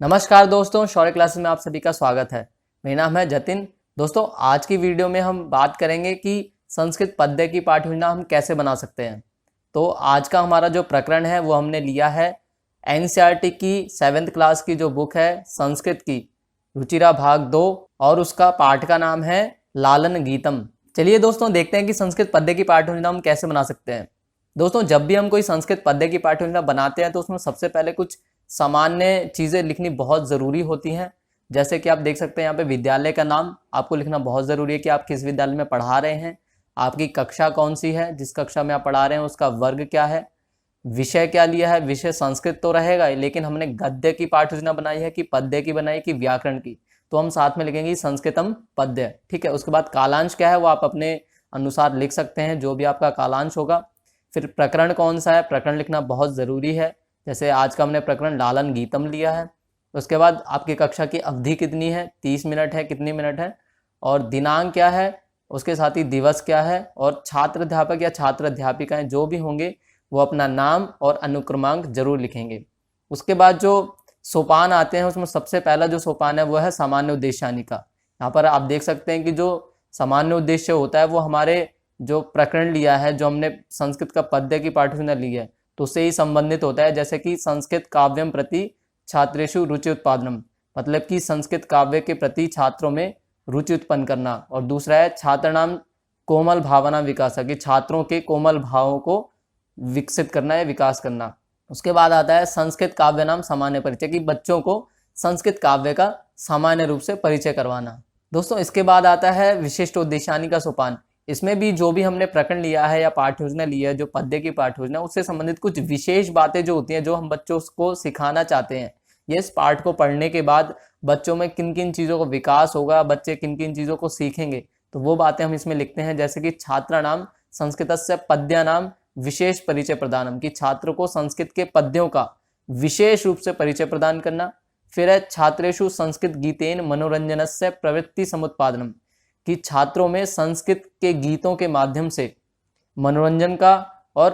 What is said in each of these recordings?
नमस्कार दोस्तों, शौर्य क्लासेस में आप सभी का स्वागत है। मेरा नाम है जतिन। दोस्तों, आज की वीडियो में हम बात करेंगे कि संस्कृत पद्य की पाठ योजना हम कैसे बना सकते हैं। तो आज का हमारा जो प्रकरण है वो हमने लिया है एनसीईआरटी की 7th क्लास की जो बुक है संस्कृत की रुचिरा भाग 2 और उसका पाठ का नाम है लालन गीतम। चलिए दोस्तों, देखते हैं कि संस्कृत पद्य की पाठ योजना हम कैसे बना सकते हैं। दोस्तों, जब भी हम कोई संस्कृत पद्य की पाठ योजना बनाते हैं तो उसमें सबसे पहले कुछ सामान्य चीज़ें लिखनी बहुत ज़रूरी होती हैं। जैसे कि आप देख सकते हैं यहाँ पे विद्यालय का नाम आपको लिखना बहुत ज़रूरी है कि आप किस विद्यालय में पढ़ा रहे हैं, आपकी कक्षा कौन सी है, जिस कक्षा में आप पढ़ा रहे हैं उसका वर्ग क्या है, विषय क्या लिया है। विषय संस्कृत तो रहेगा ही, लेकिन हमने गद्य की पाठ योजना बनाई है कि पद्य की बनाई कि व्याकरण की, तो हम साथ में लिखेंगे संस्कृतम पद्य। ठीक है। उसके बाद कालांश क्या है वो आप अपने अनुसार लिख सकते हैं, जो भी आपका कालांश होगा। फिर प्रकरण कौन सा है, प्रकरण लिखना बहुत ज़रूरी है। जैसे आज का हमने प्रकरण लालन गीतम लिया है। उसके बाद आपकी कक्षा की अवधि कितनी है, 30 मिनट है, कितनी मिनट है, और दिनांक क्या है, उसके साथ ही दिवस क्या है, और छात्र अध्यापक या छात्र अध्यापिकाएं जो भी होंगे वो अपना नाम और अनुक्रमांक जरूर लिखेंगे। उसके बाद जो सोपान आते हैं उसमें सबसे पहला जो सोपान है वो है सामान्य उद्देश्यानिका। यहाँ पर आप देख सकते हैं कि जो सामान्य उद्देश्य होता है वो हमारे जो प्रकरण लिया है, जो हमने संस्कृत का पद्य की पाठ्यसूची ली है, तो उससे ही संबंधित होता है। जैसे कि संस्कृत काव्यम प्रति छात्रेषु रुचि उत्पादनम, मतलब कि संस्कृत काव्य के प्रति छात्रों में रुचि उत्पन्न करना। और दूसरा है छात्रनाम कोमल भावना विकास, कि छात्रों के कोमल भावों को विकसित करना या विकास करना। उसके बाद आता है संस्कृत काव्य नाम सामान्य परिचय, कि बच्चों को संस्कृत काव्य का सामान्य रूप से परिचय करवाना। दोस्तों, इसके बाद आता है विशिष्ट उद्देश्यानिका सोपान। इसमें भी जो भी हमने प्रकरण लिया है या पाठ योजना ली है, जो पद्य की पाठ योजना, उससे संबंधित कुछ विशेष बातें जो होती हैं जो हम बच्चों को सिखाना चाहते हैं। ये इस पाठ को पढ़ने के बाद बच्चों में किन किन चीज़ों का विकास होगा, बच्चे किन किन चीज़ों को सीखेंगे, तो वो बातें हम इसमें लिखते हैं। जैसे कि छात्राणाम संस्कृतस्य पद्यानाम विशेष परिचय प्रदानम, कि छात्र को संस्कृत के पद्यों का विशेष रूप से परिचय प्रदान करना। फिर है छात्रेषु संस्कृत गीतेन मनोरंजनस्य प्रवृत्ति समुत्पादनम, कि छात्रों में संस्कृत के गीतों के माध्यम से मनोरंजन का और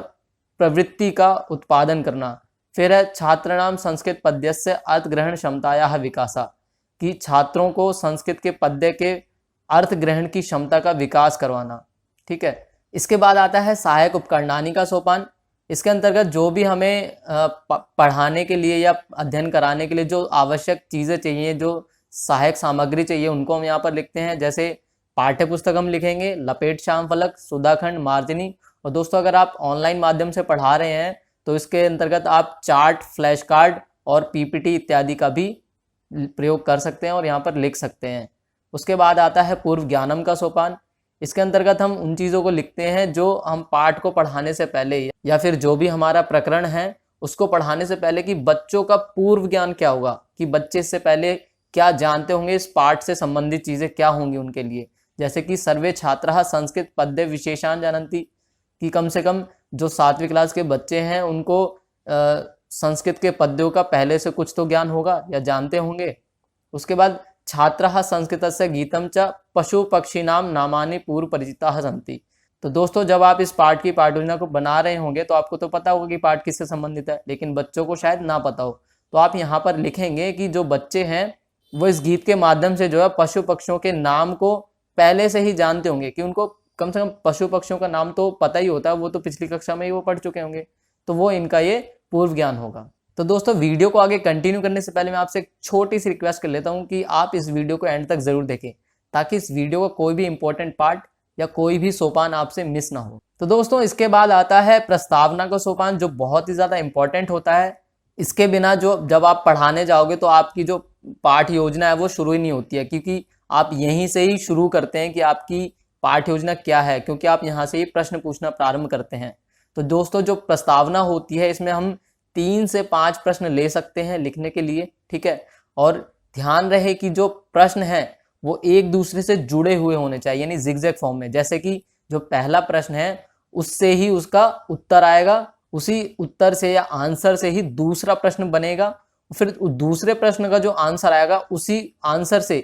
प्रवृत्ति का उत्पादन करना। फिर है छात्राणाम संस्कृत पद्यस्य अर्थ ग्रहण क्षमतायाः विकासा, कि छात्रों को संस्कृत के पद्य के अर्थ ग्रहण की क्षमता का विकास करवाना। ठीक है। इसके बाद आता है सहायक उपकरणानि का सोपान। इसके अंतर्गत जो भी हमें पढ़ाने के लिए या अध्ययन कराने के लिए जो आवश्यक चीज़ें चाहिए, जो सहायक सामग्री चाहिए, उनको हम यहाँ पर लिखते हैं। जैसे पाठ्य पुस्तक हम लिखेंगे, लपेट श्याम फलक, सुधाखंड, मार्जिनी। और दोस्तों, अगर आप ऑनलाइन माध्यम से पढ़ा रहे हैं तो इसके अंतर्गत आप चार्ट, फ्लैश कार्ड और पीपीटी इत्यादि का भी प्रयोग कर सकते हैं और यहाँ पर लिख सकते हैं। उसके बाद आता है पूर्व ज्ञानम का सोपान। इसके अंतर्गत हम उन चीज़ों को लिखते हैं जो हम पाठ को पढ़ाने से पहले या फिर जो भी हमारा प्रकरण है उसको पढ़ाने से पहले, कि बच्चों का पूर्व ज्ञान क्या होगा, कि बच्चे इससे पहले क्या जानते होंगे, इस पाठ से संबंधित चीज़ें क्या होंगी उनके लिए। जैसे कि सर्वे छात्राः संस्कृत पद्य विशेषान जानन्ति, कि कम से कम जो 7वीं क्लास के बच्चे हैं उनको संस्कृत के पद्यों का पहले से कुछ तो ज्ञान होगा या जानते होंगे। उसके बाद छात्राः संस्कृतस्य गीतम च पशु पक्षिणाम नामानि पूर्व परिचिताः सन्ति। तो दोस्तों, जब आप इस पाठ की पाठ योजना को बना रहे होंगे तो आपको तो पता होगा कि पाठ किससे संबंधित है, लेकिन बच्चों को शायद ना पता हो। तो आप यहाँ पर लिखेंगे कि जो बच्चे हैं वो इस गीत के माध्यम से जो है पशु पक्षियों के नाम को पहले से ही जानते होंगे, कि उनको कम से कम पशु पक्षियों का नाम तो पता ही होता है, वो तो पिछली कक्षा में ही वो पढ़ चुके होंगे, तो वो इनका ये पूर्व ज्ञान होगा। तो दोस्तों, वीडियो को आगे कंटिन्यू करने से पहले मैं आपसे एक छोटी सी रिक्वेस्ट कर लेता हूँ कि आप इस वीडियो को एंड तक जरूर देखें, ताकि इस वीडियो का कोई भी इंपॉर्टेंट पार्ट या कोई भी सोपान आपसे मिस ना हो। तो दोस्तों, इसके बाद आता है प्रस्तावना का सोपान, जो बहुत ही ज़्यादा इंपॉर्टेंट होता है। इसके बिना जो जब आप पढ़ाने जाओगे तो आपकी जो पाठ योजना है वो शुरू ही नहीं होती है, क्योंकि आप यहीं से ही शुरू करते हैं कि आपकी पाठ योजना क्या है, क्योंकि आप यहाँ से ही प्रश्न पूछना प्रारंभ करते हैं। तो दोस्तों, जो प्रस्तावना होती है इसमें हम 3 से 5 प्रश्न ले सकते हैं लिखने के लिए। ठीक है। और ध्यान रहे कि जो प्रश्न है वो एक दूसरे से जुड़े हुए होने चाहिए, यानी जिगजैग फॉर्म में। जैसे कि जो पहला प्रश्न है उससे ही उसका उत्तर आएगा, उसी उत्तर से या आंसर से ही दूसरा प्रश्न बनेगा, फिर दूसरे प्रश्न का जो आंसर आएगा उसी आंसर से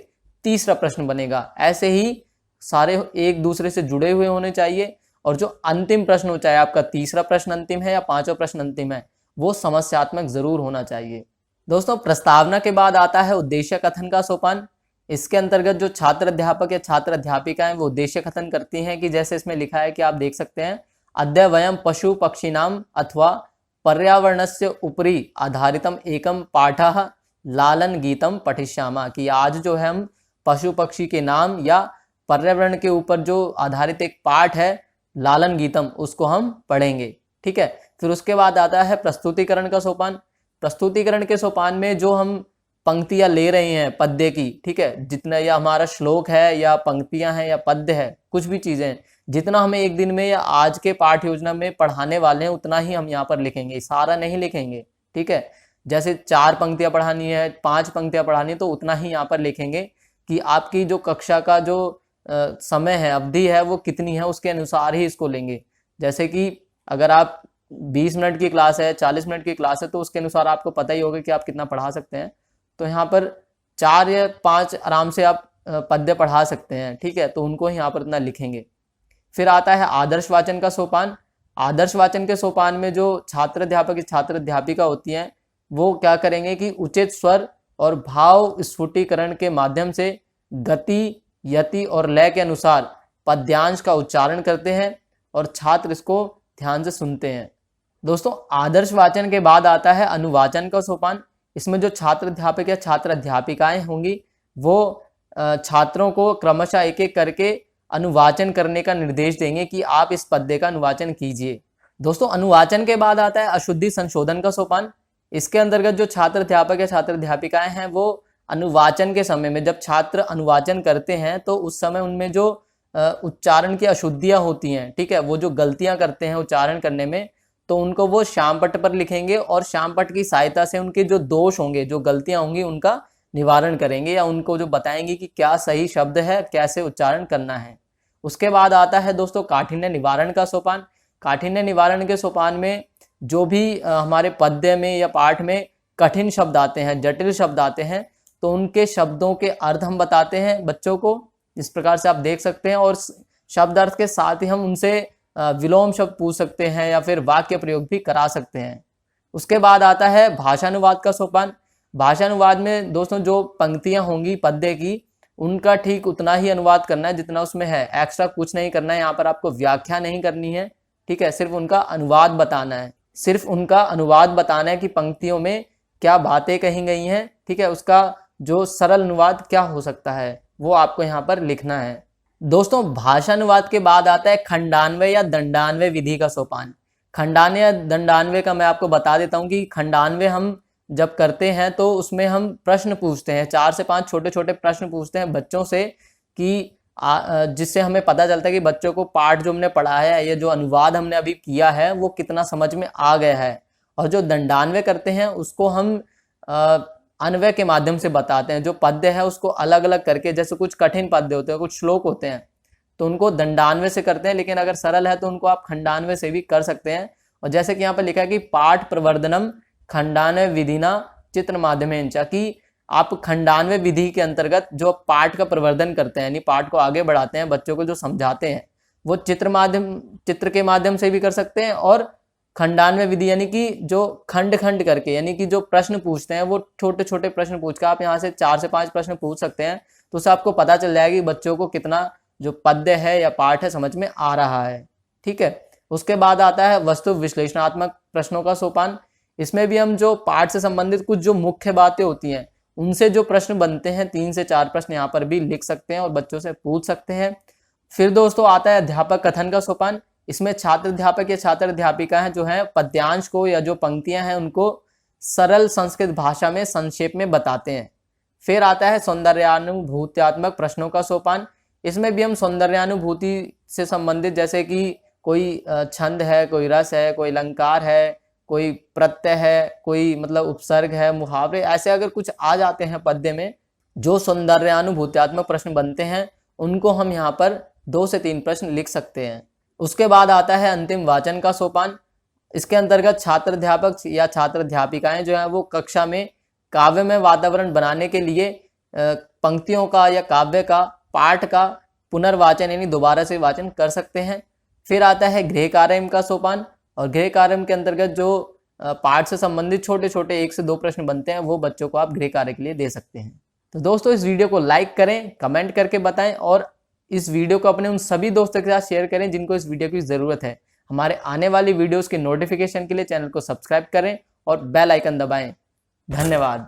तीसरा प्रश्न बनेगा। ऐसे ही सारे एक दूसरे से जुड़े हुए होने चाहिए। और जो अंतिम प्रश्न हो, चाहे आपका तीसरा प्रश्न अंतिम है या 5वां प्रश्न अंतिम है, वो समस्यात्मक जरूर होना चाहिए। दोस्तों प्रस्तावना के बाद आता है उद्देश्य कथन का सोपान। इसके अंतर्गत जो छात्र अध्यापक या छात्र अध्यापिकाएं वो उद्देश्य कथन करती हैं कि जैसे इसमें लिखा है कि आप देख सकते हैं, अद्य वयम पशु पक्षिणाम अथवा पर्यावरणस्य उपरि आधारितम एकम पाठः लालन गीतम पठिष्यामः, कि आज जो है हम पशु पक्षी के नाम या पर्यावरण के ऊपर जो आधारित एक पाठ है लालन गीतम, उसको हम पढ़ेंगे। ठीक है। फिर उसके बाद आता है प्रस्तुतिकरण का सोपान। प्रस्तुतिकरण के सोपान में जो हम पंक्तियां ले रहे हैं पद्य की, ठीक है, जितना या हमारा श्लोक है या पंक्तियां हैं या पद्य है, कुछ भी चीजें जितना हमें एक दिन में या आज के पाठ योजना में पढ़ाने वाले हैं उतना ही हम यहाँ पर लिखेंगे, सारा नहीं लिखेंगे। ठीक है। जैसे 4 पंक्तियां पढ़ानी है, 5 पंक्तियां पढ़ानी है, तो उतना ही यहाँ पर लिखेंगे कि आपकी जो कक्षा का जो समय है, अवधि है, वो कितनी है, उसके अनुसार ही इसको लेंगे। जैसे कि अगर आप 20 मिनट की क्लास है, 40 मिनट की क्लास है, तो उसके अनुसार आपको पता ही होगा कि आप कितना पढ़ा सकते हैं। तो यहाँ पर 4 या 5 आराम से आप पद्य पढ़ा सकते हैं। ठीक है। तो उनको यहाँ पर इतना लिखेंगे। फिर आता है आदर्श वाचन का सोपान। आदर्श वाचन के सोपान में जो छात्र अध्यापक की छात्र अध्यापिका होती हैं वो क्या करेंगे कि उचित स्वर और भाव स्फुटीकरण के माध्यम से गति, यति और लय के अनुसार पद्यांश का उच्चारण करते हैं और छात्र इसको ध्यान से सुनते हैं। दोस्तों आदर्श वाचन के बाद आता है अनुवाचन का सोपान। इसमें जो छात्र अध्यापक या छात्र अध्यापिकाएं होंगी वो छात्रों को क्रमशः एक एक करके अनुवाचन करने का निर्देश देंगे कि आप इस पद्य का अनुवाचन कीजिए। दोस्तों अनुवाचन के बाद आता है अशुद्धि संशोधन का सोपान। इसके अंतर्गत जो छात्र अध्यापक या छात्र अध्यापिकाएं हैं वो अनुवाचन के समय में, जब छात्र अनुवाचन करते हैं तो उस समय उनमें जो उच्चारण की अशुद्धियां होती हैं, ठीक है, वो जो गलतियां करते हैं उच्चारण करने में, तो उनको वो श्यामपट्ट पर लिखेंगे और श्यामपट्ट की सहायता से उनके जो दोष होंगे, जो गलतियां होंगी, उनका निवारण करेंगे या उनको जो बताएंगे कि क्या सही शब्द है, कैसे उच्चारण करना है। उसके बाद आता है दोस्तों काठिन्य निवारण का सोपान। काठिन्य निवारण के सोपान में जो भी हमारे पद्य में या पाठ में कठिन शब्द आते हैं, जटिल शब्द आते हैं, तो उनके शब्दों के अर्थ हम बताते हैं बच्चों को, इस प्रकार से आप देख सकते हैं। और शब्द अर्थ के साथ ही हम उनसे विलोम शब्द पूछ सकते हैं या फिर वाक्य प्रयोग भी करा सकते हैं। उसके बाद आता है भाषानुवाद का सोपान। भाषानुवाद में दोस्तों जो पंक्तियां होंगी पद्य की, उनका ठीक उतना ही अनुवाद करना है जितना उसमें है, एक्स्ट्रा कुछ नहीं करना है। यहाँ पर आपको व्याख्या नहीं करनी है, ठीक है, सिर्फ उनका अनुवाद बताना है। सिर्फ उनका अनुवाद बताना है कि पंक्तियों में क्या बातें कही गई हैं, ठीक है, उसका जो सरल अनुवाद क्या हो सकता है वो आपको यहाँ पर लिखना है। दोस्तों भाषानुवाद के बाद आता है खंडान्वय या दंडान्वय विधि का सोपान। खंडान्वय या दंडान्वय का मैं आपको बता देता हूँ कि खंडान्वय हम जब करते हैं तो उसमें हम प्रश्न पूछते हैं, 4 से 5 छोटे छोटे प्रश्न पूछते हैं बच्चों से, कि जिससे हमें पता चलता है कि बच्चों को पाठ जो हमने पढ़ा है या जो अनुवाद हमने अभी किया है वो कितना समझ में आ गया है। और जो दंडान्वय करते हैं उसको हम अन्वय के माध्यम से बताते हैं। जो पद्य है उसको अलग अलग करके, जैसे कुछ कठिन पद्य होते हैं, कुछ श्लोक होते हैं, तो उनको दंडान्वय से करते हैं, लेकिन अगर सरल है तो उनको आप खंडान्वय से भी कर सकते हैं। और जैसे कि यहाँ पर लिखा है कि पाठ प्रवर्धनम खंडान्वय विधिना चित्र माध्यमेन च, कि आप खंडान्वय विधि के अंतर्गत जो पाठ का प्रवर्धन करते हैं, यानी पाठ को आगे बढ़ाते हैं, बच्चों को जो समझाते हैं, वो चित्र के माध्यम से भी कर सकते हैं। और खंडान्वय विधि यानी कि जो खंड खंड करके, यानी कि जो प्रश्न पूछते हैं वो छोटे छोटे प्रश्न पूछ कर आप यहाँ से 4 से 5 प्रश्न पूछ सकते हैं, तो उससे आपको पता चल जाएगा कि बच्चों को कितना जो पद्य है या पाठ है समझ में आ रहा है। ठीक है। उसके बाद आता है वस्तु विश्लेषणात्मक प्रश्नों का सोपान। इसमें भी हम जो पाठ से संबंधित कुछ जो मुख्य बातें होती हैं उनसे जो प्रश्न बनते हैं, 3 से 4 प्रश्न यहाँ पर भी लिख सकते हैं और बच्चों से पूछ सकते हैं। फिर दोस्तों आता है अध्यापक कथन का सोपान। इसमें छात्र अध्यापक या छात्र अध्यापिकाएं जो है पद्यांश को या जो पंक्तियां हैं उनको सरल संस्कृत भाषा में संक्षेप में बताते हैं। फिर आता है सौंदर्यानुभूत्यात्मक प्रश्नों का सोपान। इसमें भी हम सौंदर्यानुभूति से संबंधित, जैसे कि कोई छंद है, कोई रस है, कोई अलंकार है, कोई प्रत्यय है, कोई मतलब उपसर्ग है, मुहावरे, ऐसे अगर कुछ आ जाते हैं पद्य में, जो सौंदर्यानुभूत्यात्मक प्रश्न बनते हैं उनको हम यहाँ पर 2 से 3 प्रश्न लिख सकते हैं। उसके बाद आता है अंतिम वाचन का सोपान। इसके अंतर्गत छात्र अध्यापक या छात्र अध्यापिकाएं जो है वो कक्षा में काव्यमय वातावरण बनाने के लिए पंक्तियों का या काव्य का पाठ का पुनर्वाचन यानी दोबारा से वाचन कर सकते हैं। फिर आता है गृह कार्य का सोपान। और गृह कार्य के अंतर्गत जो पाठ से संबंधित छोटे छोटे 1 से 2 प्रश्न बनते हैं, वो बच्चों को आप गृह कार्य के लिए दे सकते हैं। तो दोस्तों इस वीडियो को लाइक करें, कमेंट करके बताएं और इस वीडियो को अपने उन सभी दोस्तों के साथ शेयर करें जिनको इस वीडियो की ज़रूरत है। हमारे आने वाली वीडियोस के नोटिफिकेशन के लिए चैनल को सब्सक्राइब करें और बेल आइकन दबाएं। धन्यवाद।